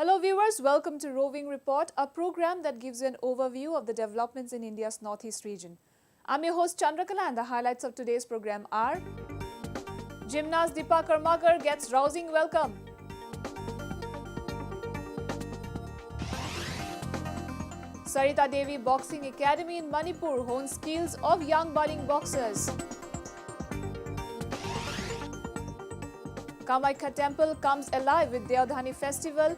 Hello viewers, welcome to Roving Report, a program that gives you an overview of the developments in India's northeast region. I'm your host Chandrakala and the highlights of today's program are: Gymnast Deepa Karmakar gets rousing welcome. Sarita Devi Boxing Academy in Manipur hones skills of young budding boxers. Kamaikya Temple comes alive with Deodhani Festival.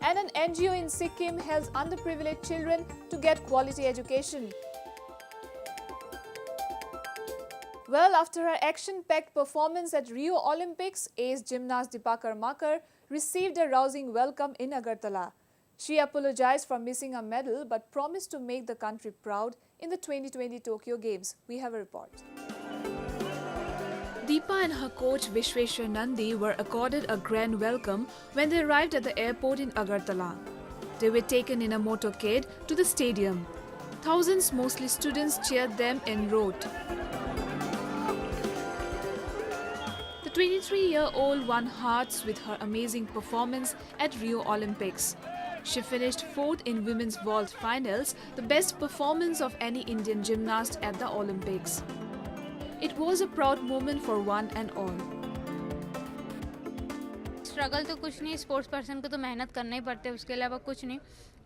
And an NGO in Sikkim helps underprivileged children to get quality education. Well, after her action-packed performance at Rio Olympics, ace gymnast Deepa Karmakar received a rousing welcome in Agartala. She apologized for missing a medal but promised to make the country proud in the 2020 Tokyo Games. We have a report. Deepa and her coach Vishweshwar Nandi were accorded a grand welcome when they arrived at the airport in Agartala. They were taken in a motorcade to the stadium. Thousands, mostly students, cheered them en route. The 23-year-old won hearts with her amazing performance at Rio Olympics. She finished fourth in women's vault finals, the best performance of any Indian gymnast at the Olympics. It was a proud moment for one and all. Struggle तो कुछ नहीं, sports person को तो मेहनत करना ही पड़ता है, उसके अलावा कुछ नहीं।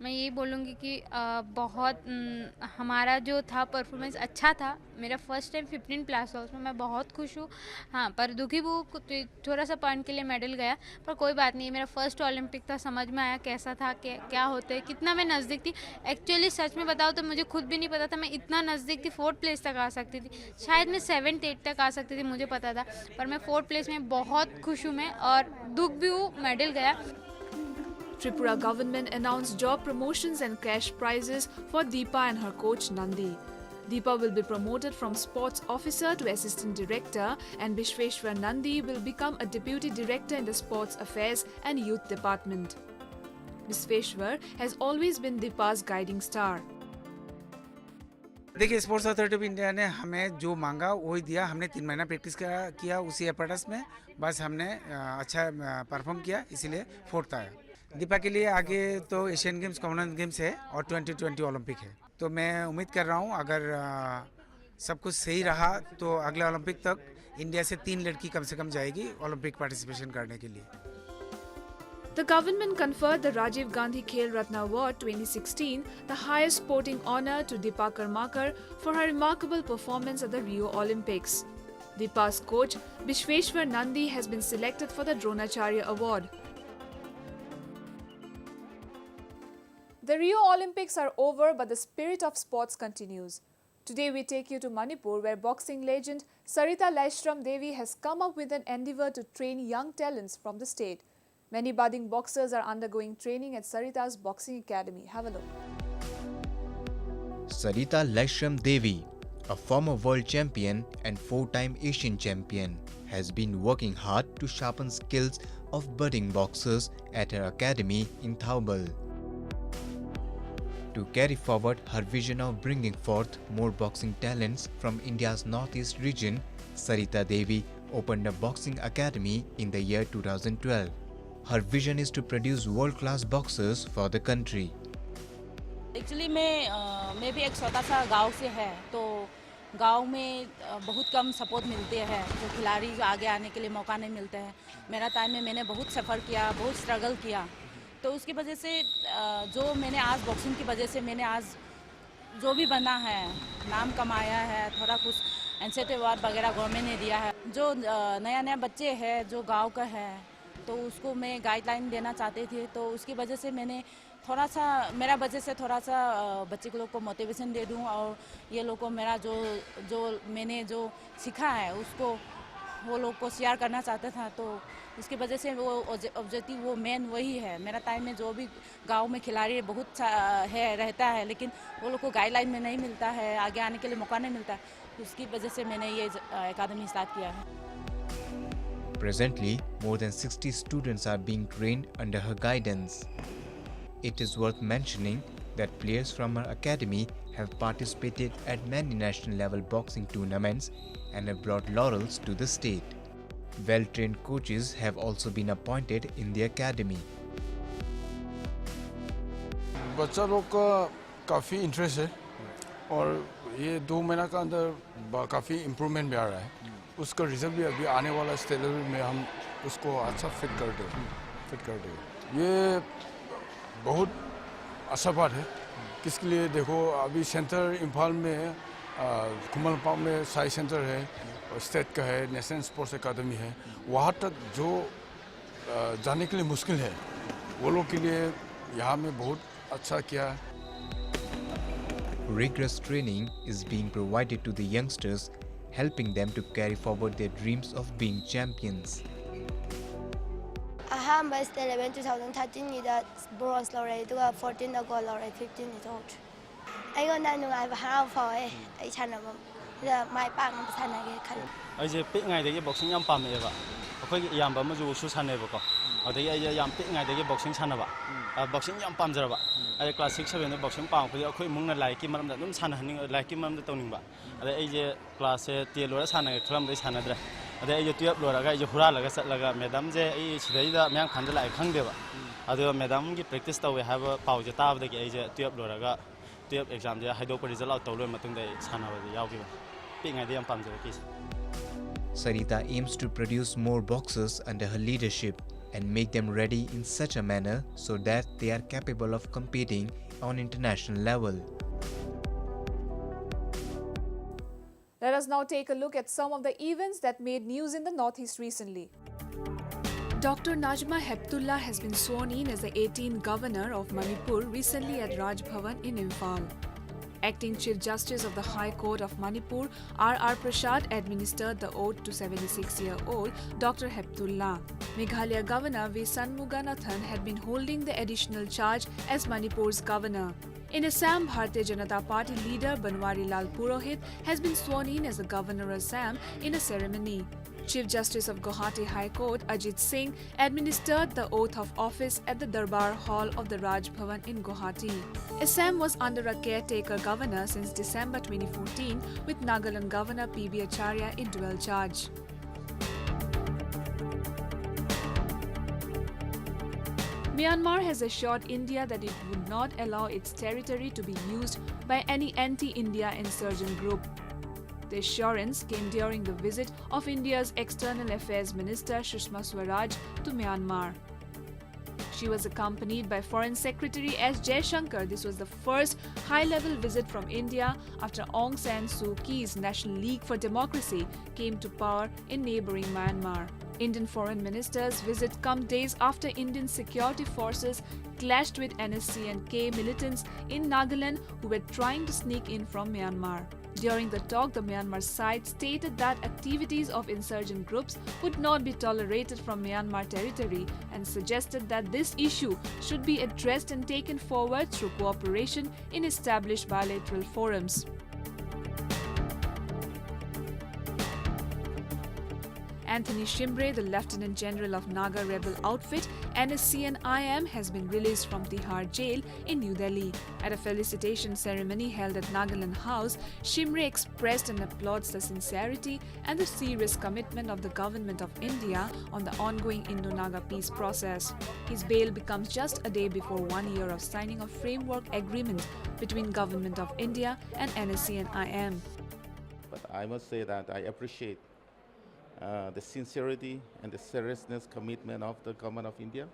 मैं यही बोलूँगी कि बहुत हमारा जो था परफॉर्मेंस अच्छा था। मेरा फर्स्ट टाइम 15 प्लस था, उसमें मैं बहुत खुश हूँ। हाँ, पर दुखी वो थोड़ा सा पॉइंट के लिए मेडल गया, पर कोई बात नहीं। मेरा फर्स्ट ओलंपिक था, समझ में आया कैसा था, क्या होता है, कितना मैं नज़दीक थी। एक्चुअली सच में बताओ तो मुझे खुद भी नहीं पता था मैं इतना नज़दीक थी। 4th प्लेस तक आ सकती थी, शायद मैं 7th 8th तक आ सकती थी, मुझे पता था। पर मैं 4th प्लेस में बहुत खुश हूँ मैं, और दुख भी हूँ, मेडल गया। Tripura government announced job promotions and cash prizes for Deepa and her coach Nandi. Deepa will be promoted from sports officer to assistant director, and Vishweshwar Nandi will become a deputy director in the sports affairs and youth department. Vishweshwar has always been Deepa's guiding star. देखिए, sports authority of India ने हमें जो मांगा वही दिया। हमने 3 महीना practice किया उसी एपर्टस में, बस हमने अच्छा परफॉर्म किया, इसीलिए 4th आया। दीपा के लिए आगे तो एशियन गेम्स, कॉमनवेल्थ गेम्स है और 2020 ओलंपिक है। तो मैं उम्मीद कर रहा हूँ अगर सब कुछ सही रहा तो अगले ओलंपिक तक इंडिया से 3 लड़की कम से कम जाएगी ओलंपिक पार्टिसिपेशन करने के लिए। The government conferred the Rajiv Gandhi Khel Ratna Award 2016, the highest sporting honor, to Deepa Karmakar for her remarkable performance at the Rio Olympics. Deepa's coach Vishweshwar Nandi has been selected for the Dronacharya Award. The Rio Olympics are over, but the spirit of sports continues. Today we take you to Manipur, where boxing legend Sarita Devi has come up with an endeavour to train young talents from the state. Many budding boxers are undergoing training at Sarita's Boxing Academy. Have a look. Sarita Devi, a former world champion and 4-time Asian champion, has been working hard to sharpen skills of budding boxers at her academy in Thaubal. To carry forward her vision of bringing forth more boxing talents from India's northeast region, Sarita Devi opened a boxing academy in the year 2012. Her vision is to produce world-class boxers for the country. Actually मैं भी एक छोटा सा गांव से है, तो गांव में बहुत कम सपोर्ट मिलते हैं, जो खिलाड़ी जो आगे आने के लिए मौका नहीं मिलते हैं। मेरा टाइम में मैंने बहुत सफ़र किया, बहुत स्ट्रगल किया, तो उसकी वजह से जो मैंने आज बॉक्सिंग की वजह से मैंने आज जो भी बना है, नाम कमाया है, थोड़ा कुछ इंसेंटिव अवार्ड वगैरह गवर्नमेंट ने दिया है। जो नया बच्चे हैं जो गाँव का है, तो उसको मैं गाइडलाइन देना चाहते थे, तो उसकी वजह से मैंने थोड़ा सा मेरा वजह से थोड़ा सा बच्चे लोग को मोटिवेशन दे दूं, और ये लोग को मेरा जो मैंने जो सीखा है उसको वो लोग को शेयर करना चाहता था। तो उसकी वजह से वो ऑब्जेक्टिव वो मेन वही है। मेरा टाइम में जो भी गांव में खिलाड़ी बहुत रहता है, लेकिन वो लोग को गाइडलाइन में नहीं मिलता है, आगे आने के लिए मौका नहीं मिलता, उसकी वजह से मैंने ये अकादमी स्टार्ट किया है। Presently, more than 60 students are being trained under her guidance. It is worth mentioning that players from her academy have participated at many national level boxing tournaments and have brought laurels to the state. Well-trained coaches have also been appointed in the academy. बच्चा लोग का काफ़ी interest है और ये 2 महीना का अंदर काफ़ी इम्प्रूवमेंट भी आ रहा है। उसका रिजल्ट भी अभी आने वाला स्टेज में हम उसको अच्छा फिट कर दें। ये बहुत अच्छा बात है। किसके लिए देखो अभी सेंटर इम्फाल में कुमल पार्क में साई सेंटर है और स्टेट का है, नेशनल स्पोर्ट्स एकेडमी है। वहाँ तक जो जाने के लिए मुश्किल है वो लोग के लिए यहाँ में बहुत अच्छा किया है। Rigorous training is being provided to the youngsters, helping them to carry forward their dreams of being champions. ꯑꯍꯥꯟꯕ ꯁ꯭ꯇꯦꯠ ꯂꯦꯚꯦꯜ 2013ꯒꯤꯗ ꯕ꯭ꯔꯣꯟꯖ ꯂꯧꯔꯦ ꯑꯗꯨꯒ 14ꯗ ꯒꯣꯜ ꯂꯧꯔꯦ 15ꯗ ꯊꯣꯛꯇ꯭ꯔꯦ ꯑꯩꯉꯣꯟꯗ ꯅꯨꯡꯉꯥꯏꯕ ꯍꯔꯥꯎ ꯐꯥꯎꯋꯦ ꯑꯩ ꯁꯥꯟꯅꯕꯗ ꯃꯥꯏ ꯄꯥꯛꯅꯕ ꯁꯥꯟꯅꯒꯦ ꯈꯜꯂꯤ ꯑꯩꯁꯦ ꯄꯤꯛꯏꯉꯩꯗꯒꯤ ꯕꯣꯛꯁꯤꯡ ꯌꯥꯝ ꯄꯥꯝꯃꯛꯑꯦꯕ ꯑꯩꯈꯣꯏꯒꯤ ꯏꯌꯥꯝꯕ ꯑꯃꯁꯨ ꯋꯨꯁꯨ ꯁꯥꯟꯅꯩꯕꯀꯣ ꯑꯗꯒꯤ ꯑꯩꯁꯦ ꯌꯥꯝ ꯄꯤꯛꯏꯉꯩꯗꯒꯤ ꯕꯣꯛꯁꯤꯡ ꯁꯥꯟꯅꯕ ꯕꯣꯛꯁꯤꯡ ꯌꯥꯝ ꯄꯥꯝꯖꯔꯕ ꯑꯩ ꯀ꯭ꯂꯥꯁ 6 7ꯗ ꯕꯣꯛꯁꯤꯡ ꯄꯥꯝꯃꯛꯄꯗꯒꯤ ꯑꯩꯈꯣꯏ ꯏꯃꯨꯡꯅ ꯂꯥꯏꯔꯤꯛꯀꯤ ꯃꯔꯝꯗ ꯑꯗꯨꯝ ꯁꯥꯟꯅꯍꯟꯅꯤꯡ ꯂꯥꯏꯔꯤꯛꯀꯤ ꯃꯔꯝꯗ ꯇꯧꯅꯤꯡꯕ ꯑꯗꯩ ꯑꯩꯁꯦ ꯀ꯭ꯂꯥꯁꯁꯦ 10 ꯂꯣꯏꯔ ꯁꯥꯟꯅꯒꯦ ꯈꯜꯂꯝꯕꯗꯩ ꯁꯥꯟꯅꯗ꯭ꯔꯦ ꯑꯗꯩ ꯑꯩꯁꯦ 12 ꯂꯣꯏꯔꯒ ꯑꯩꯁꯦ ꯍꯨꯔꯥꯜꯂꯒ ꯆꯠꯂꯒ ꯃꯦꯗꯥꯝꯁꯦ ꯑꯩ ꯁꯤꯗꯩꯗ ꯃꯌꯥꯡꯐꯥꯟꯗ ꯂꯥꯛꯑꯦ ꯈꯪꯗꯦꯕ ꯑꯗꯨꯒ ꯃꯦꯗꯥꯝꯒꯤ ꯄ꯭ꯔꯦꯛꯇꯤꯁ ꯇꯧꯋꯦ ꯍꯥꯏꯕ ꯄꯥꯎꯁꯦ ꯇꯥꯕꯗꯒꯤ ꯑꯩꯁꯦ 12 ꯂꯣꯏꯔꯒ 12 ꯑꯦꯛꯖꯥꯝꯁꯦ ꯍꯥꯏꯗꯣꯛꯄ ꯔꯤꯖꯜ ꯑꯥꯎꯠ ꯇꯧ ꯂꯣꯏꯔ ꯃꯇꯨꯡꯗ ꯑꯩ ꯁꯥꯟꯅꯕꯗ ꯌꯥꯎꯈꯤꯕ ꯄꯤꯛꯏꯉꯩꯗ ꯌꯥꯝ ꯄꯥꯝꯖꯔꯛꯈꯤꯁꯦ Sarita aims to produce more boxers under her leadership and make them ready in such a manner so that they are capable of competing on international level. Let us now take a look at some of the events that made news in the Northeast recently. Dr. Najma Heptullah has been sworn in as the 18th Governor of Manipur recently at Raj Bhavan in Imphal. Acting Chief Justice of the High Court of Manipur, R.R. Prasad, administered the oath to 76-year-old Dr. Heptullah. Meghalaya Governor V. Sanmuganathan had been holding the additional charge as Manipur's governor. In Assam, Bharatiya Janata Party leader Banwari Lal Purohit has been sworn in as the Governor of Assam in a ceremony. Chief Justice of Guwahati High Court Ajit Singh administered the oath of office at the Darbar Hall of the Raj Bhavan in Guwahati. Assam was under a caretaker governor since December 2014 with Nagaland Governor P.B. Acharya in dual charge. Myanmar has assured India that it would not allow its territory to be used by any anti-India insurgent group. The assurance came during the visit of India's External Affairs Minister Sushma Swaraj to Myanmar. She was accompanied by Foreign Secretary S. Jaishankar. This was the first high-level visit from India after Aung San Suu Kyi's National League for Democracy came to power in neighbouring Myanmar. Indian Foreign Minister's visit comes days after Indian security forces clashed with NSC and K militants in Nagaland who were trying to sneak in from Myanmar. During the talk, the Myanmar side stated that activities of insurgent groups would not be tolerated from Myanmar territory and suggested that this issue should be addressed and taken forward through cooperation in established bilateral forums. Anthony Shimbre, the Lieutenant General of Naga rebel outfit NSC and IM, has been released from Tihar jail in New Delhi. At a felicitation ceremony held at Nagaland House, Shimbre expressed and applauds the sincerity and the serious commitment of the Government of India on the ongoing Indo-Naga peace process. His bail becomes just a day before 1 year of signing a framework agreement between Government of India and NSC and IM. But I must say that I appreciate the sincerity and the seriousness commitment of the government of India,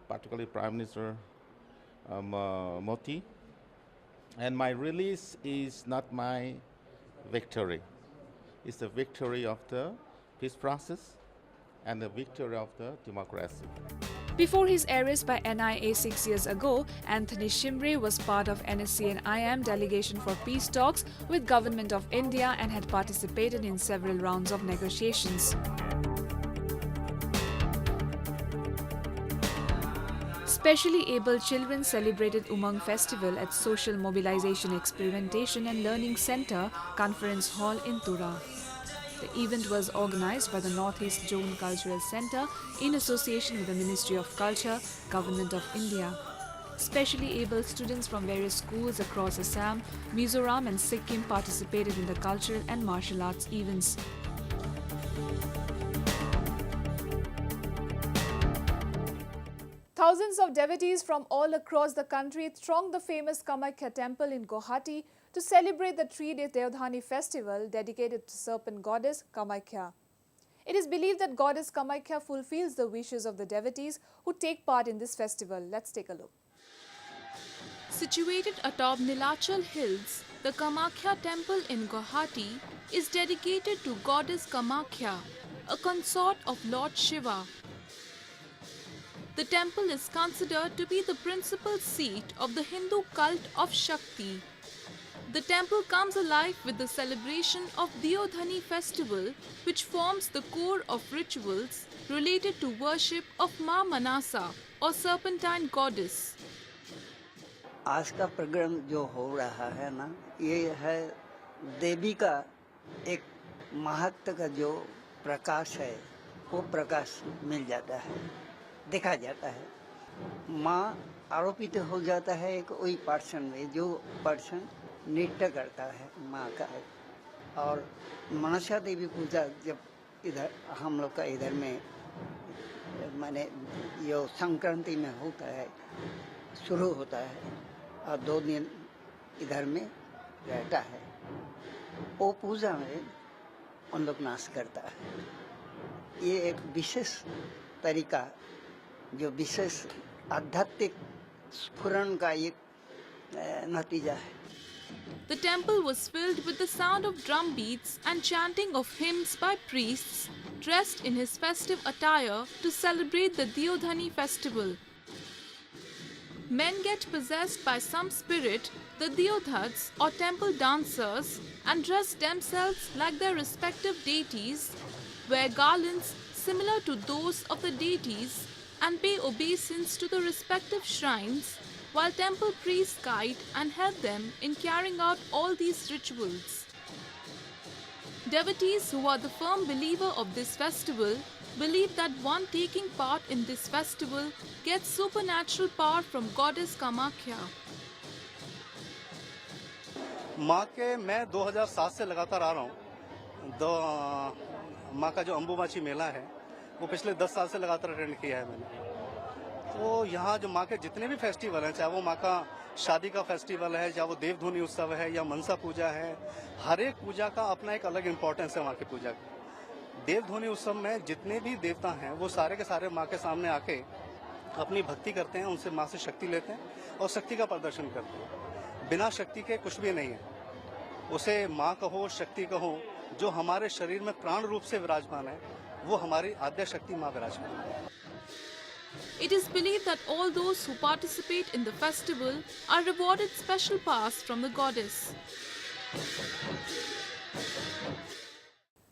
particularly Prime Minister Modi. And my release is not my victory. It's the victory of the peace process and the victory of the democracy. Before his arrest by NIA 6 years ago, Anthony Shimbre was part of NSC and IM delegation for peace talks with Government of India and had participated in several rounds of negotiations. Specially abled children celebrated Umang Festival at Social Mobilization Experimentation and Learning Center Conference Hall in Tura. The event was organized by the Northeast Zone Cultural Centre in association with the Ministry of Culture, Government of India. Specially abled students from various schools across Assam, Mizoram and Sikkim participated in the cultural and martial arts events. Thousands of devotees from all across the country thronged the famous Kamakhya temple in Guwahati to celebrate the 3-day Deodhani festival dedicated to serpent goddess Kamakhya. It is believed that goddess Kamakhya fulfills the wishes of the devotees who take part in this festival. Let's take a look. Situated atop Nilachal Hills, the Kamakhya temple in Guwahati is dedicated to goddess Kamakhya, a consort of Lord Shiva. The temple is considered to be the principal seat of the Hindu cult of Shakti. The temple comes alive with the celebration of Deodhani festival, which forms the core of rituals related to worship of Ma Manasa or serpentine goddess. आज का programme जो हो रहा है ना, ये है देवी का एक महत्व का जो प्रकाश है, वो प्रकाश मिल जाता है, देखा जाता है। माँ आरोपित हो जाता है एक वही पर्सन में, जो पर्सन नृत्य करता है माँ का। और मनसा देवी पूजा जब इधर हम लोग का इधर में माने यो संक्रांति में होता है, शुरू होता है और 2 दिन इधर में रहता है। वो पूजा में उन लोग नाश करता है। ये एक विशेष तरीका, जो विशेष आध्यात्मिक स्फुरण का एक नतीजा है। The temple was filled with the sound of drum beats and chanting of hymns by priests dressed in his festive attire to celebrate the Deodhani festival. Men get possessed by some spirit, the Deodhats or temple dancers, and dress themselves like their respective deities, wear garlands similar to those of the deities, and pay obeisance to the respective shrines, while temple priests guide and help them in carrying out all these rituals. Devotees who are the firm believer of this festival believe that one taking part in this festival gets supernatural power from goddess Kamakhya. माँ के मैं 2007 से लगातार आ रहा हूँ। माँ का जो अम्बुबाची मेला है वो पिछले 10 साल से लगातार अटेंड किया है मैंने। तो यहाँ जो माँ के जितने भी फेस्टिवल हैं, चाहे वो माँ का शादी का फेस्टिवल है, चाहे वो देवधुनी उत्सव है या मनसा पूजा है, हर एक पूजा का अपना एक अलग इम्पोर्टेंस है। माँ की पूजा का देवधुनी उत्सव में जितने भी देवता हैं वो सारे के सारे माँ के सामने आके अपनी भक्ति करते हैं, उनसे माँ से शक्ति लेते हैं और शक्ति का प्रदर्शन करते हैं। बिना शक्ति के कुछ भी नहीं है। उसे माँ कहो, शक्ति कहो, जो हमारे शरीर में प्राण रूप से विराजमान है, वो हमारी आद्य शक्ति माँ विराजमान है। It is believed that all those who participate in the festival are rewarded special powers from the goddess.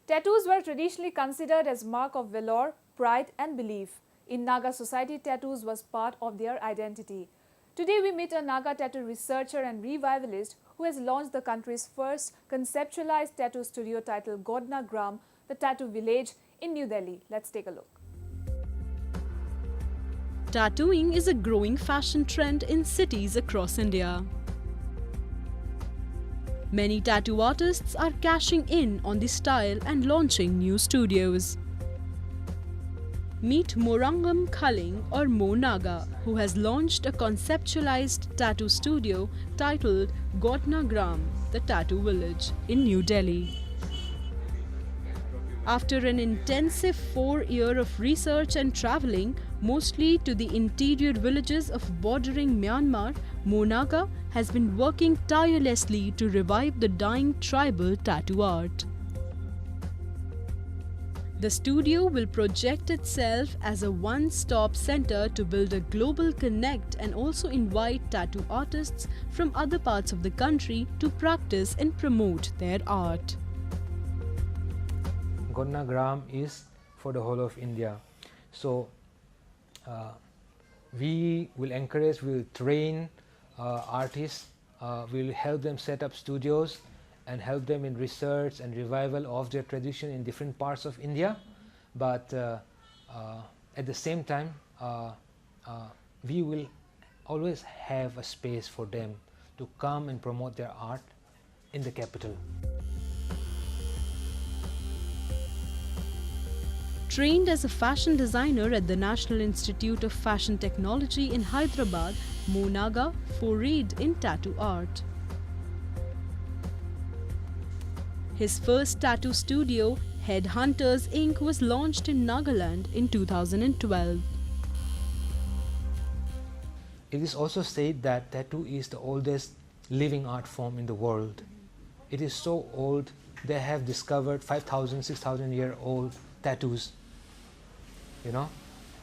Tattoos were traditionally considered as mark of valor, pride and belief. In Naga society, tattoos was part of their identity. Today we meet a Naga tattoo researcher and revivalist who has launched the country's first conceptualized tattoo studio titled Godna Gram, the Tattoo Village in New Delhi. Let's take a look. Tattooing is a growing fashion trend in cities across India. Many tattoo artists are cashing in on the style and launching new studios. Meet Morangam Khaling or Mo Naga, who has launched a conceptualized tattoo studio titled Godna Gram, the Tattoo Village in New Delhi. After an intensive 4 years of research and travelling, mostly to the interior villages of bordering Myanmar, Mo Naga has been working tirelessly to revive the dying tribal tattoo art. The studio will project itself as a one-stop center to build a global connect and also invite tattoo artists from other parts of the country to practice and promote their art. Godna Gram is for the whole of India. So we will encourage, we will train artists, we will help them set up studios and help them in research and revival of their tradition in different parts of India. But at the same time, we will always have a space for them to come and promote their art in the capital. Trained as a fashion designer at the National Institute of Fashion Technology in Hyderabad, Monaga forayed in tattoo art. His first tattoo studio, Headhunters Inc., was launched in Nagaland in 2012. It is also said that tattoo is the oldest living art form in the world. It is so old, they have discovered 5,000, 6,000 year old tattoos, you know.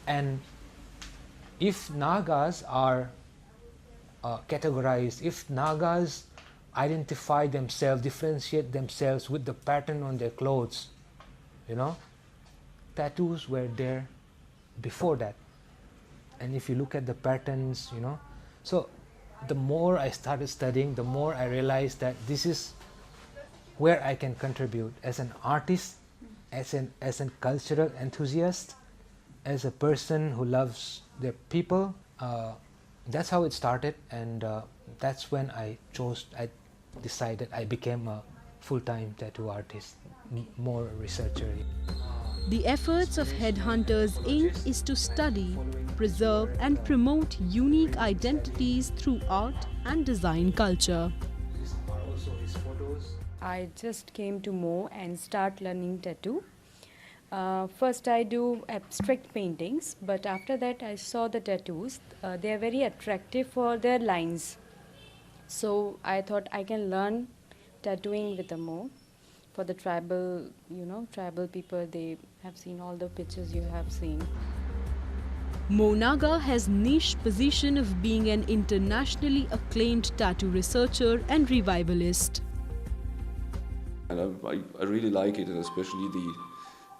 And if Nagas are categorized, if Nagas identify themselves, differentiate themselves with the pattern on their clothes, you know, tattoos were there before that. And if you look at the patterns, you know, so the more I started studying, the more I realized that this is where I can contribute as an artist, as a cultural enthusiast, as a person who loves their people. That's how it started, and that's when I decided I became a full-time tattoo artist, more researcher. The efforts of Headhunters Inc. is to study, preserve and promote unique identities through art and design culture. I just came to Mo and start learning tattoo. First I do abstract paintings, but after that I saw the tattoos. They are very attractive for their lines. So I thought I can learn tattooing with the Mo. For the tribal, tribal people, they have seen all the pictures you have seen. Monaga has niche position of being an internationally acclaimed tattoo researcher and revivalist. And I really like it, and especially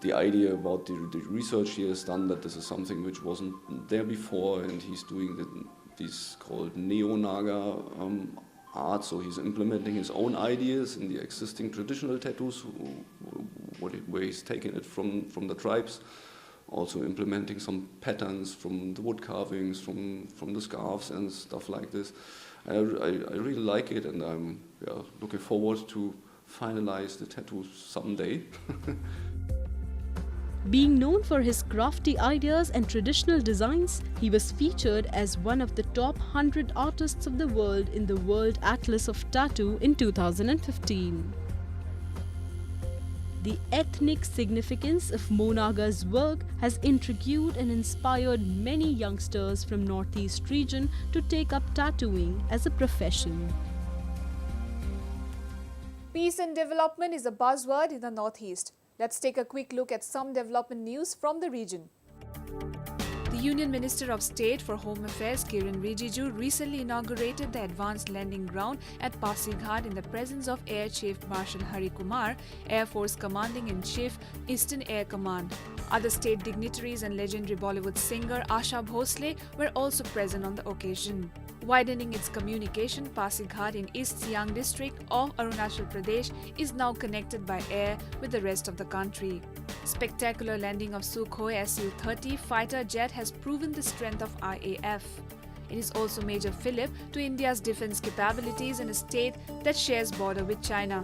the idea about the research he has done, that this is something which wasn't there before, and he's doing these called neo-Naga art, so he's implementing his own ideas in the existing traditional tattoos, where he's taken it from the tribes, also implementing some patterns from the wood carvings, from the scarves and stuff like this. I really like it, and I'm looking forward to finalize the tattoos someday. Being known for his crafty ideas and traditional designs, he was featured as one of the top 100 artists of the world in the World Atlas of Tattoo in 2015. The ethnic significance of Monaga's work has intrigued and inspired many youngsters from Northeast region to take up tattooing as a profession. Peace and development is a buzzword in the Northeast. Let's take a quick look at some development news from the region. The Union Minister of State for Home Affairs Kiren Rijiju recently inaugurated the Advanced Landing Ground at Pasighat in the presence of Air Chief Marshal Hari Kumar, Air Force Commanding-in-Chief, Eastern Air Command. Other state dignitaries and legendary Bollywood singer Asha Bhosle were also present on the occasion. Widening its communication, Pasighat in East Siang district of Arunachal Pradesh is now connected by air with the rest of the country. Spectacular landing of Sukhoi Su-30 fighter jet has proven the strength of IAF. It is also major fillip to India's defense capabilities in a state that shares border with China.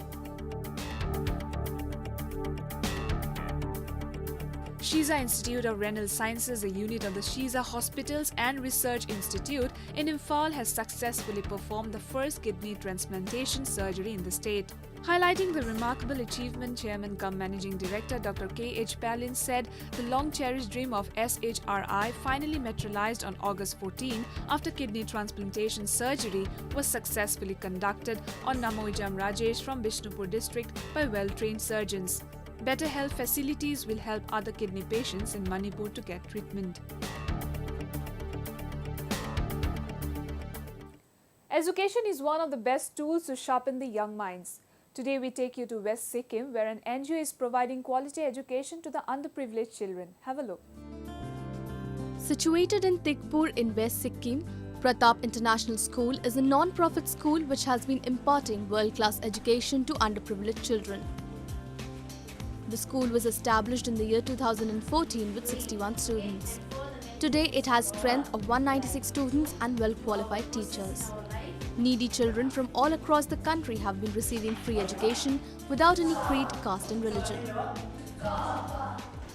Shiza Institute of Renal Sciences, a unit of the Shiza Hospitals and Research Institute in Imphal, has successfully performed the first kidney transplantation surgery in the state. Highlighting the remarkable achievement, Chairman cum Managing Director Dr. K.H. Palin said the long-cherished dream of SHRI finally materialized on August 14 after kidney transplantation surgery was successfully conducted on Namoijam Rajesh from Bishnupur district by well-trained surgeons. Better health facilities will help other kidney patients in Manipur to get treatment. Education is one of the best tools to sharpen the young minds. Today we take you to West Sikkim, where an NGO is providing quality education to the underprivileged children. Have a look. Situated in Tikpur in West Sikkim, Pratap International School is a non-profit school which has been imparting world-class education to underprivileged children. The school was established in the year 2014 with 61 students. Today it has strength of 196 students and well-qualified teachers. Needy children from all across the country have been receiving free education without any creed, caste and religion.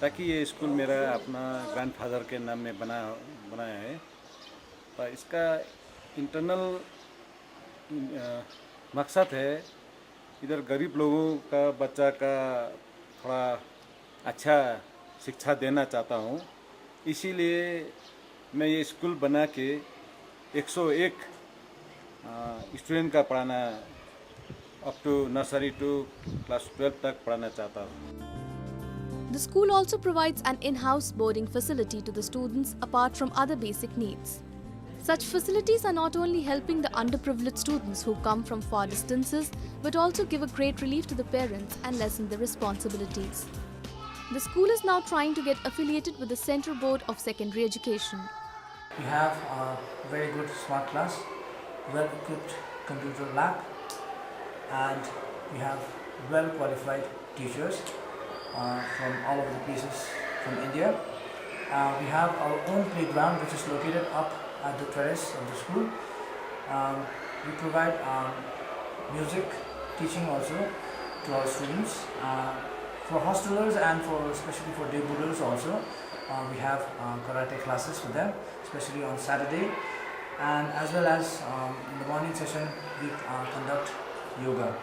ताकि ये school मेरा अपना grandfather के नाम में बनाया है। तो इसका इंटरनल मकसद है इधर गरीब लोगों का बच्चा का थोड़ा अच्छा शिक्षा देना चाहता हूँ, इसीलिए मैं ये स्कूल बना के 101 स्टूडेंट का पढ़ाना up to nursery to class 12 तक पढ़ाना चाहता हूँ। The school also provides an in-house boarding facility to the students apart from other basic needs. Such facilities are not only helping the underprivileged students who come from far distances, but also give a great relief to the parents and lessen their responsibilities. The school is now trying to get affiliated with the Central Board of Secondary Education. We have a very good smart class, well-equipped computer lab, and we have well-qualified teachers from all over the places from India. We have our own playground which is located up at the terrace of the school. We provide music teaching also to our students. For hostelers and especially for day boarders also, we have karate classes for them, especially on Saturday. And as well as in the morning session, we conduct yoga.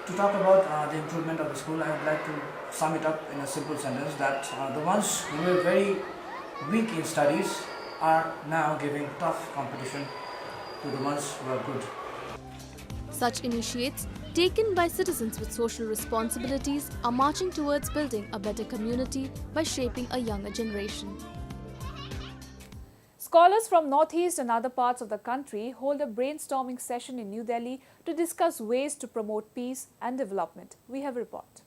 To talk about the improvement of the school, I would like to sum it up in a simple sentence that the ones who were very weak in studies are now giving tough competition to the ones who are good. Such initiates, taken by citizens with social responsibilities, are marching towards building a better community by shaping a younger generation. Scholars from Northeast and other parts of the country hold a brainstorming session in New Delhi to discuss ways to promote peace and development. We have a report.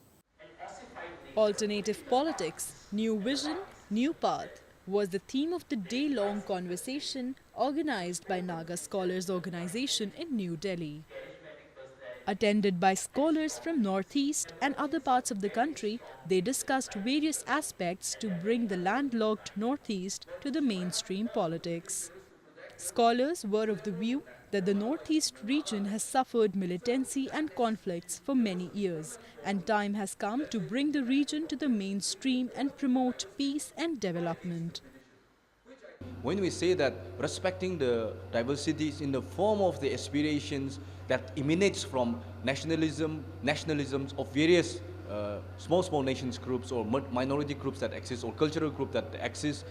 Alternative politics, new vision, new path was the theme of the day-long conversation organized by Naga Scholars Organization in New Delhi. Attended by scholars from Northeast and other parts of the country, they discussed various aspects to bring the landlocked Northeast to the mainstream politics. Scholars were of the view that the Northeast region has suffered militancy and conflicts for many years, and time has come to bring the region to the mainstream and promote peace and development. When we say that respecting the diversities in the form of the aspirations that emanates from nationalisms of various small nations groups or minority groups that exist or cultural groups that exist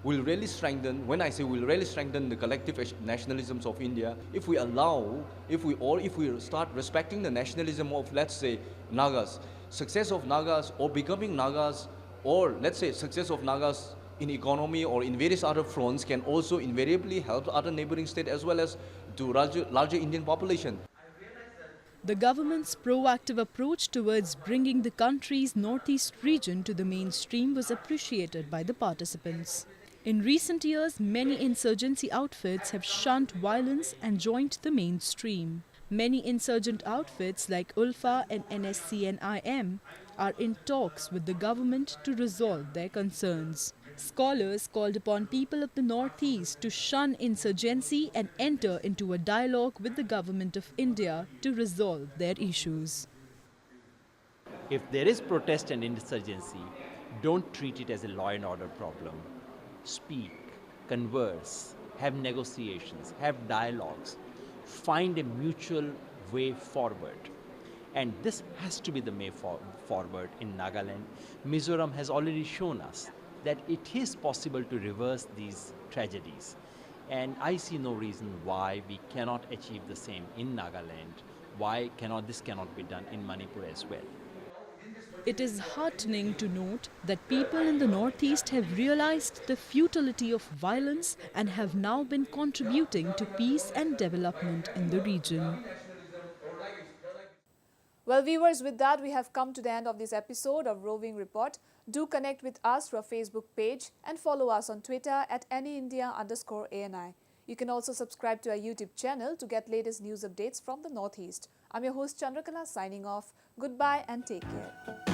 will really strengthen, when I say will really strengthen the collective nationalisms of India, if we start respecting the nationalism of, let's say, Nagas, success of Nagas or becoming Nagas, or let's say success of Nagas in economy or in various other fronts can also invariably help other neighboring states as well as to larger Indian population. The government's proactive approach towards bringing the country's northeast region to the mainstream was appreciated by the participants. In recent years, many insurgency outfits have shunned violence and joined the mainstream. Many insurgent outfits like ULFA and NSCNIM are in talks with the government to resolve their concerns. Scholars called upon people of the Northeast to shun insurgency and enter into a dialogue with the government of India to resolve their issues. If there is protest and insurgency, don't treat it as a law and order problem. Speak, converse, have negotiations, have dialogues, find a mutual way forward. And this has to be the way forward in Nagaland. Mizoram has already shown us that it is possible to reverse these tragedies. And I see no reason why we cannot achieve the same in Nagaland. Why this cannot be done in Manipur as well. It is heartening to note that people in the Northeast have realized the futility of violence and have now been contributing to peace and development in the region. Well, viewers, with that, we have come to the end of this episode of Roving Report. Do connect with us through our Facebook page and follow us on Twitter at AnyIndia_ANI. You can also subscribe to our YouTube channel to get latest news updates from the Northeast. I'm your host Chandrakala signing off. Goodbye and take care.